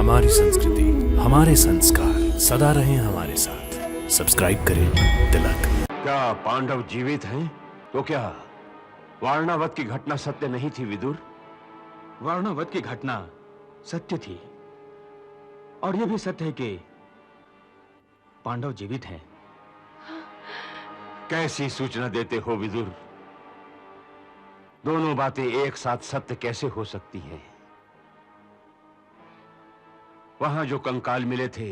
हमारी संस्कृति, हमारे संस्कार सदा रहें हमारे साथ। सब्सक्राइब करें तिलक। क्या पांडव जीवित हैं? तो क्या वारणावत की घटना सत्य नहीं थी विदुर? वारणावत की घटना सत्य थी और यह भी सत्य है कि पांडव जीवित हैं। कैसी सूचना देते हो विदुर? दोनों बातें एक साथ सत्य कैसे हो सकती हैं? वहां जो कंकाल मिले थे,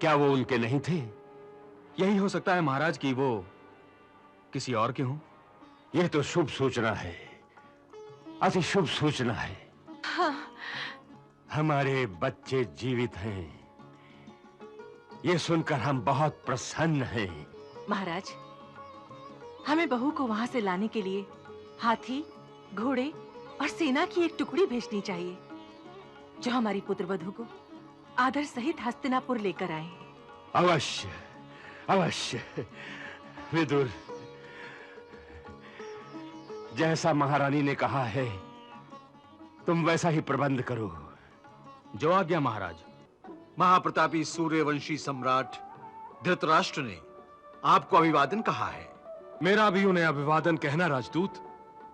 क्या वो उनके नहीं थे? यही हो सकता है महाराज कि वो किसी और के हों। यह तो शुभ सूचना है, अति शुभ सूचना है। हाँ। हमारे बच्चे जीवित हैं, यह सुनकर हम बहुत प्रसन्न हैं। महाराज, हमें बहू को वहां से लाने के लिए हाथी, घोड़े और सेना की एक टुकड़ी भेजनी चाहिए, जो हमारी पुत्रवधू को आदर सहित हस्तिनापुर लेकर आए। अवश्य, अवश्य विदुर, जैसा महारानी ने कहा है तुम वैसा ही प्रबंध करो। जो आज्ञा महाराज। महाप्रतापी सूर्यवंशी सम्राट धृतराष्ट्र ने आपको अभिवादन कहा है। मेरा भी उन्हें अभिवादन कहना राजदूत।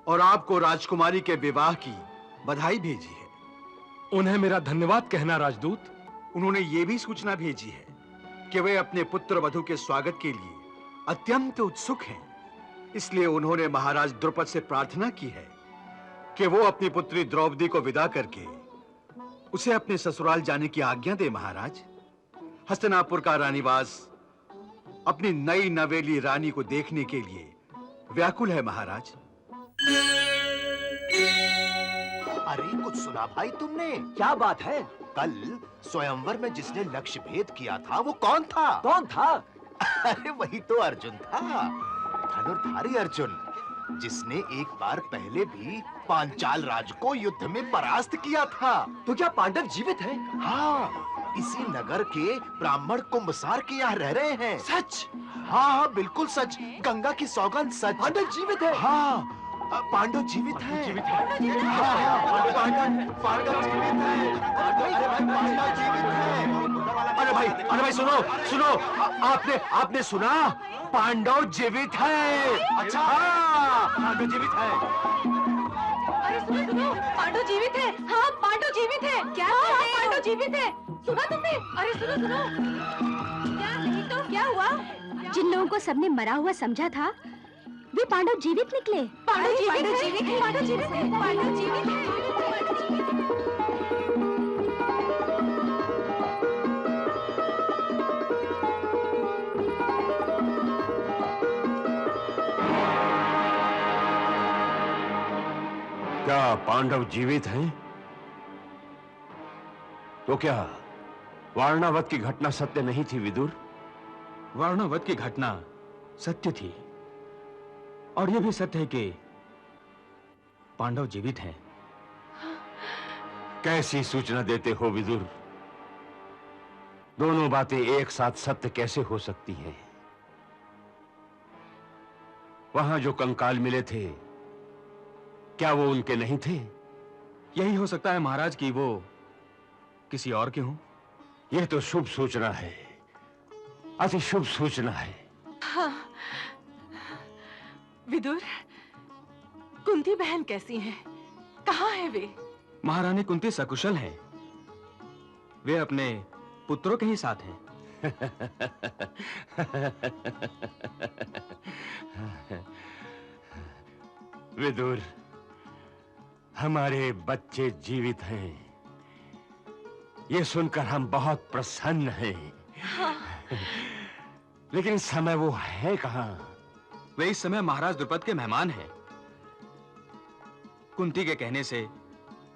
और आपको राजकुमारी के विवाह की बधाई भेजी है। उन्हें मेरा धन्यवाद कहना राजदूत। उन्होंने ये भी सूचना भेजी है कि वे अपने पुत्र वधू के स्वागत के लिए अत्यंत उत्सुक हैं। इसलिए उन्होंने महाराज द्रुपद से प्रार्थना की है कि वो अपनी पुत्री द्रौपदी को विदा करके उसे अपने ससुराल जाने की आज्ञा दे। महाराज, हस्तिनापुर का रानीवास अपनी नई नवेली रानी को देखने के लिए व्याकुल है। महाराज, अरे कुछ सुना भाई तुमने? क्या बात है? कल स्वयंवर में जिसने लक्ष्य भेद किया था वो कौन था? कौन था? अरे वही तो अर्जुन था, धनुर्धारी अर्जुन, जिसने एक बार पहले भी पांचाल राज को युद्ध में परास्त किया था। तो क्या पांडव जीवित हैं? हाँ, इसी नगर के ब्राह्मण कुंभसार के यहाँ रह रहे हैं। सच? हाँ हाँ बिल्कुल सच, गंगा की सौगंध सच। पांडव जीवित है? हाँ, पांडव जीवित है। जीवित है। पांडव जीवित है। अरे भाई पांडव जीवित है। अरे भाई सुनो सुनो, आपने सुना? पांडव जीवित है। अच्छा, पांडव जीवित है। अरे सुनो, पांडव जीवित है। हाँ, पांडव जीवित है। क्या? पांडव जीवित है। सुना तुमने? अरे सुनो। क्या नहीं तो क्या हुआ? जिन लोगों को सबने मरा हुआ समझा था, वे पांडव जीवित निकले। पांडव जीवित है। पांडव जीवित है। पांडव जीवित है। क्या पांडव जीवित हैं? तो क्या वारणावत की घटना सत्य नहीं थी विदुर? वारणावत की घटना सत्य थी और यह भी सत्य है कि पांडव जीवित हैं। कैसी सूचना देते हो विदुर? दोनों बातें एक साथ सत्य कैसे हो सकती हैं? वहां जो कंकाल मिले थे, क्या वो उनके नहीं थे? यही हो सकता है महाराज कि वो किसी और के हों। यह तो शुभ सूचना है, अति शुभ सूचना है। हाँ। विदुर, कुंती बहन कैसी हैं? कहाँ हैं वे? महारानी कुंती सकुशल हैं। वे अपने पुत्रों के ही साथ हैं। विदुर, हमारे बच्चे जीवित हैं, यह सुनकर हम बहुत प्रसन्न हैं। हाँ। लेकिन समय वो है कहां? वे इस समय महाराज द्रुपद के मेहमान हैं। कुंती के कहने से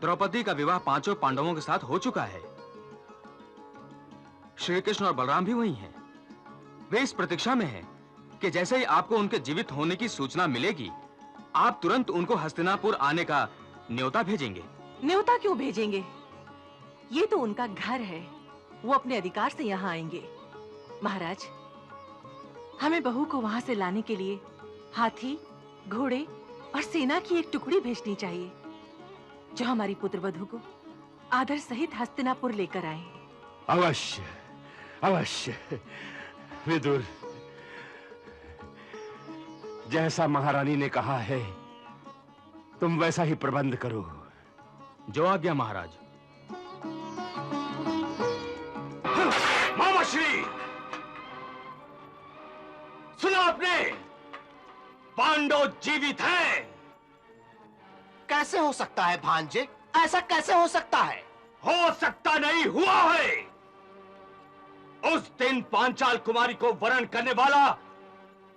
द्रौपदी का विवाह पांचों पांडवों के साथ हो चुका है। श्री कृष्ण और बलराम भी वहीं हैं। वे इस प्रतीक्षा में हैं कि जैसे ही आपको उनके जीवित होने की सूचना मिलेगी, आप तुरंत उनको हस्तिनापुर आने का न्योता भेजेंगे। न्योता क्यों भेजेंगे? ये तो उनका घर है, वो अपने अधिकार से यहाँ आएंगे। महाराज, हमें बहू को वहां से लाने के लिए हाथी, घोड़े और सेना की एक टुकड़ी भेजनी चाहिए, जो हमारी पुत्रवधू को आदर सहित हस्तिनापुर लेकर आए। अवश्य, अवश्य। विदुर, जैसा महारानी ने कहा है तुम वैसा ही प्रबंध करो। जो आज्ञा महाराज। मामा श्री, सुना आपने? पांडव जीवित हैं। कैसे हो सकता है भांजे? ऐसा कैसे हो सकता है? हो सकता नहीं, हुआ है। उस दिन पांचाल कुमारी को वरण करने वाला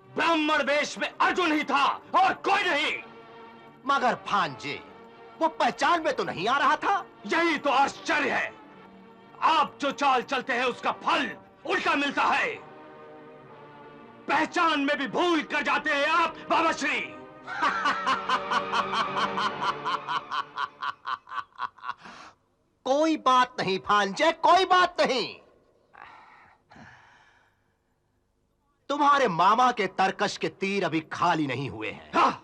ब्राह्मण वेश में अर्जुन ही था और कोई नहीं। मगर भांजे, वो पहचान में तो नहीं आ रहा था। यही तो आश्चर्य है। आप जो चाल चलते हैं उसका फल उल्टा मिलता है। पहचान में भी भूल कर जाते हैं आप बाबा श्री। कोई बात नहीं भांजे, कोई बात नहीं। तुम्हारे मामा के तरकश के तीर अभी खाली नहीं हुए हैं। हाँ।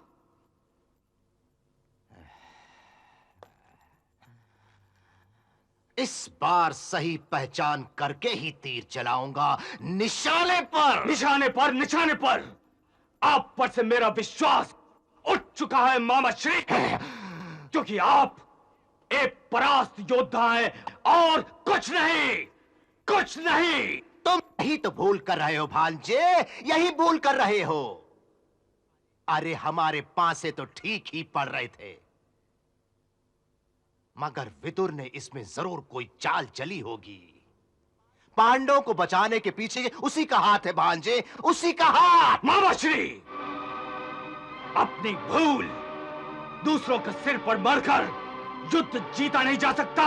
इस बार सही पहचान करके ही तीर चलाऊंगा, निशाने पर। निशाने पर, निशाने पर। आप पर से मेरा विश्वास उठ चुका है मामा श्री, क्योंकि आप एक परास्त योद्धा हैं और कुछ नहीं, कुछ नहीं। तुम यही तो भूल कर रहे हो भांजे, यही भूल कर रहे हो। अरे हमारे पांसे तो ठीक ही पड़ रहे थे, मगर विदुर ने इसमें जरूर कोई चाल चली होगी। पांडवों को बचाने के पीछे उसी का हाथ है भांजे, उसी का हाथ। मामा श्री, अपनी भूल दूसरों के सिर पर मरकर युद्ध जीता नहीं जा सकता।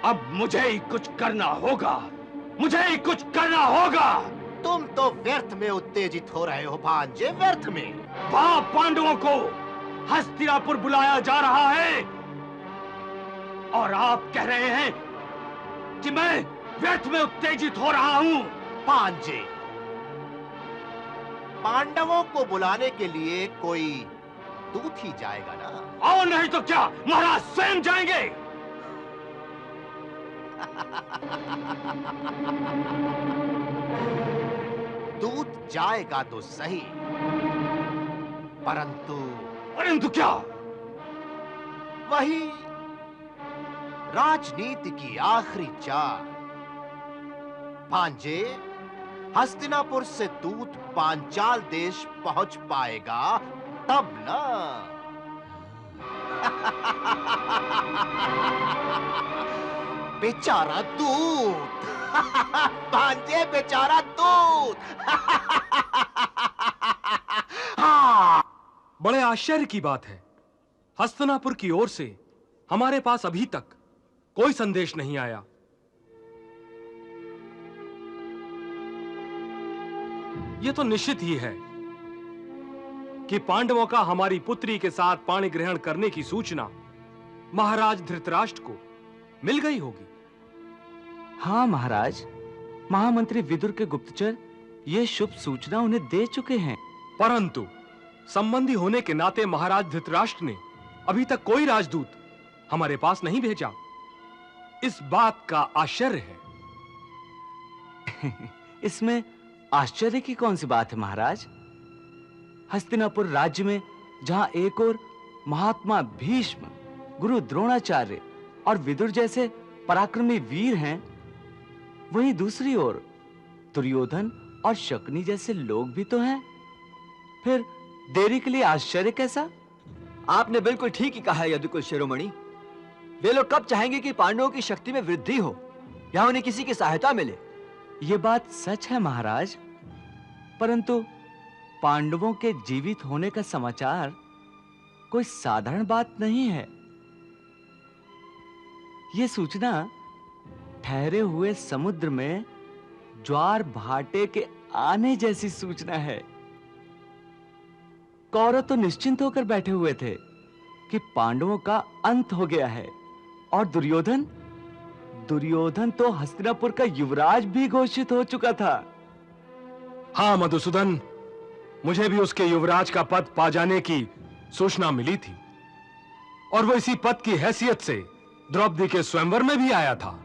अब मुझे ही कुछ करना होगा, मुझे ही कुछ करना होगा। तुम तो व्यर्थ में उत्तेजित हो रहे हो भांजे, व्यर्थ में। वहां पांडवों को हस्तिनापुर बुलाया जा रहा है और आप कह रहे हैं कि मैं व्यर्थ में उत्तेजित हो रहा हूं। भांजे, पांडवों को बुलाने के लिए कोई दूत ही जाएगा ना? और नहीं तो क्या महाराज स्वयं जाएंगे? दूत जाएगा तो सही, परंतु क्या? वही राजनीति की आखिरी चाल। भांजे, हस्तिनापुर से दूत पांचाल देश पहुंच पाएगा तब ना। बेचारा दूत। भांजे, बेचारा दूत। हाँ। बड़े आश्चर्य की बात है, हस्तिनापुर की ओर से हमारे पास अभी तक कोई संदेश नहीं आया। यह तो निश्चित ही है कि पांडवों का हमारी पुत्री के साथ पाणी ग्रहण करने की सूचना महाराज धृतराष्ट्र को मिल गई होगी। हाँ महाराज, महामंत्री विदुर के गुप्तचर यह शुभ सूचना उन्हें दे चुके हैं। परंतु संबंधी होने के नाते महाराज धृतराष्ट्र ने अभी तक कोई राजदूत हमारे पास नहीं भेजा। इस बात का आश्चर्य है। इसमें आश्चर्य की कौन सी बात है महाराज? हस्तिनापुर राज्य में जहां एक और महात्मा भीष्म, गुरु द्रोणाचार्य और विदुर जैसे पराक्रमी वीर हैं, वहीं दूसरी ओर दुर्योधन और शकुनी जैसे लोग भी तो हैं। फिर देरी के लिए आश्चर्य कैसा? आपने बिल्कुल ठीक ही कहा है यदुकुल शिरोमणि। वे लोग कब चाहेंगे कि पांडवों की शक्ति में वृद्धि हो या उन्हें किसी की सहायता मिले। यह बात सच है महाराज, परंतु पांडवों के जीवित होने का समाचार कोई साधारण बात नहीं है। यह सूचना ठहरे हुए समुद्र में ज्वार भाटे के आने जैसी सूचना है। कौरव तो निश्चिंत होकर बैठे हुए थे कि पांडवों का अंत हो गया है, और दुर्योधन तो हस्तिनापुर का युवराज भी घोषित हो चुका था। हाँ मधुसूदन, मुझे भी उसके युवराज का पद पा जाने की सूचना मिली थी और वो इसी पद की हैसियत से द्रौपदी के स्वयंवर में भी आया था।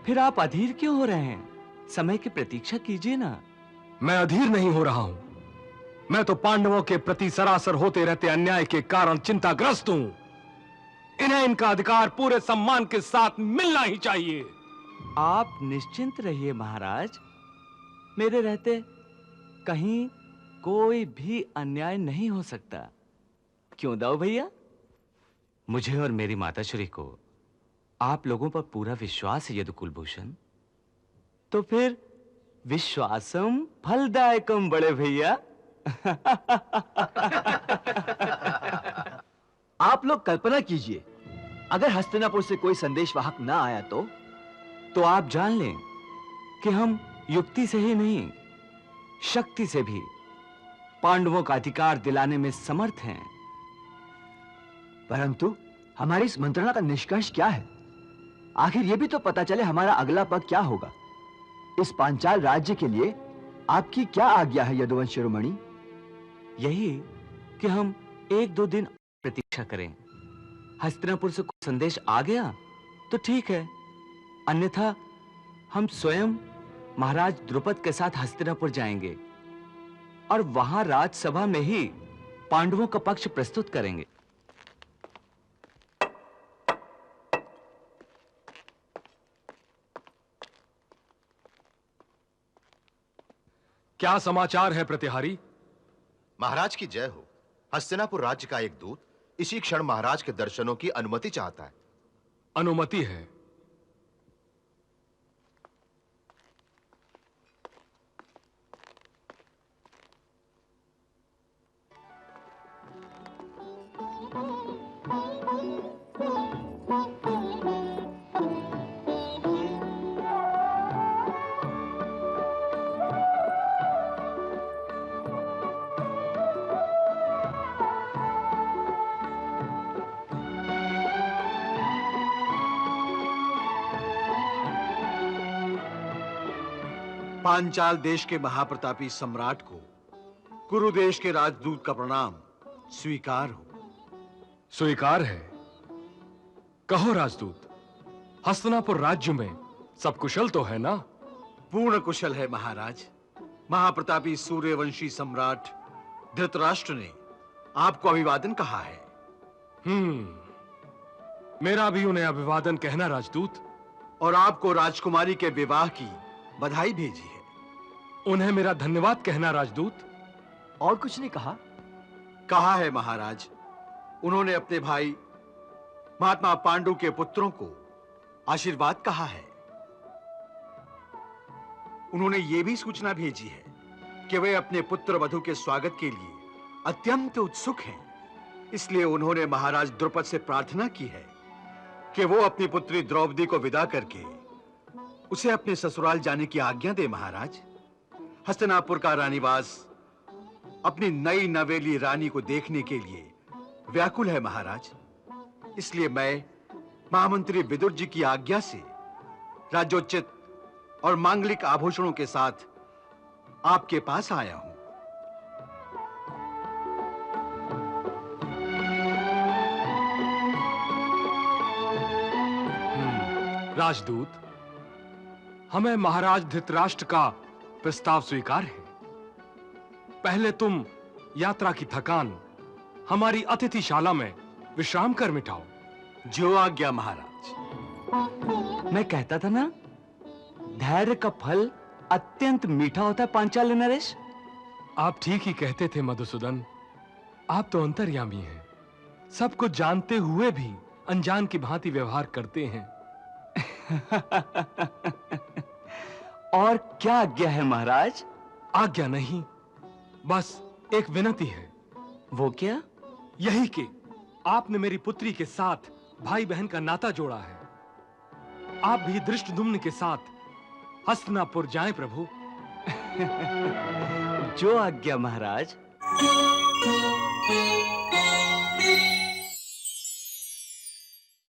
फिर आप अधीर क्यों हो रहे हैं? समय की प्रतीक्षा कीजिए ना। मैं अधीर नहीं हो रहा हूं। मैं तो पांडवों के प्रति सरासर होते रहते अन्याय के कारण चिंताग्रस्त हूं। इन्हें इनका अधिकार पूरे सम्मान के साथ मिलना ही चाहिए। आप निश्चिंत रहिए महाराज, मेरे रहते कहीं कोई भी अन्याय नहीं हो सकता। क्यों दाऊ भैया? मुझे और मेरी माताश्री को आप लोगों पर पूरा विश्वास है यदुकुलभूषण। तो फिर विश्वासम फलदायकम बड़े भैया। आप लोग कल्पना कीजिए, अगर हस्तिनापुर से कोई संदेश वाहक ना आया तो आप जान लें कि हम युक्ति से ही नहीं, शक्ति से भी पांडवों का अधिकार दिलाने में समर्थ हैं। परंतु हमारी इस मंत्रणा का निष्कर्ष क्या है? आखिर यह भी तो पता चले हमारा अगला पग क्या होगा। इस पांचाल राज्य के लिए आपकी क्या आज्ञा है यदुवंश शिरोमणि? यही कि हम 1-2 दिन प्रतीक्षा करें। हस्तिनापुर से कोई संदेश आ गया तो ठीक है, अन्यथा हम स्वयं महाराज द्रुपद के साथ हस्तिनापुर जाएंगे और वहां राजसभा में ही पांडवों का पक्ष प्रस्तुत करेंगे। क्या समाचार है प्रतिहारी? महाराज की जय हो। हस्तिनापुर राज्य का एक दूत इसी क्षण महाराज के दर्शनों की अनुमति चाहता है। अनुमति है? पांचाल देश के महाप्रतापी सम्राट को कुरु देश के राजदूत का प्रणाम स्वीकार हो। स्वीकार है। कहो राजदूत, हस्तिनापुर राज्य में सब कुशल तो है ना? पूर्ण कुशल है महाराज। महाप्रतापी सूर्यवंशी सम्राट धृतराष्ट्र ने आपको अभिवादन कहा है। मेरा भी उन्हें अभिवादन कहना राजदूत। और आपको राजकुमारी के विवाह की बधाई भेजी है। उन्हें मेरा धन्यवाद कहना राजदूत। और कुछ नहीं कहा? कहा है महाराज। उन्होंने अपने भाई महात्मा पांडु के पुत्रों को आशीर्वाद कहा है। उन्होंने यह भी सूचना भेजी है कि वे अपने पुत्र वधु के स्वागत के लिए अत्यंत उत्सुक हैं। इसलिए उन्होंने महाराज द्रुपद से प्रार्थना की है कि वो अपनी पुत्री द्रौपदी को विदा करके उसे अपने ससुराल जाने की आज्ञा दे। महाराज, हस्तिनापुर का रानीवास अपनी नई नवेली रानी को देखने के लिए व्याकुल है महाराज। इसलिए मैं महामंत्री विदुर जी की आज्ञा से राज्योचित और मांगलिक आभूषणों के साथ आपके पास आया हूं। राजदूत, हमें महाराज धृतराष्ट्र का प्रस्ताव स्वीकार है। पहले तुम यात्रा की थकान हमारी अतिथिशाला में विश्राम कर मिटाओ। जो आज्ञा महाराज। मैं कहता था ना, धैर्य का फल अत्यंत मीठा होता है पांचाल नरेश। आप ठीक ही कहते थे मधुसूदन। आप तो अंतर्यामी हैं, सब कुछ जानते हुए भी अनजान की भांति व्यवहार करते हैं। और क्या आज्ञा है महाराज? आज्ञा नहीं, बस एक विनती है। वो क्या? यही कि आपने मेरी पुत्री के साथ भाई बहन का नाता जोड़ा है। आप भी धृष्टद्युम्न के साथ हस्तिनापुर जाएं प्रभु। जो आज्ञा महाराज।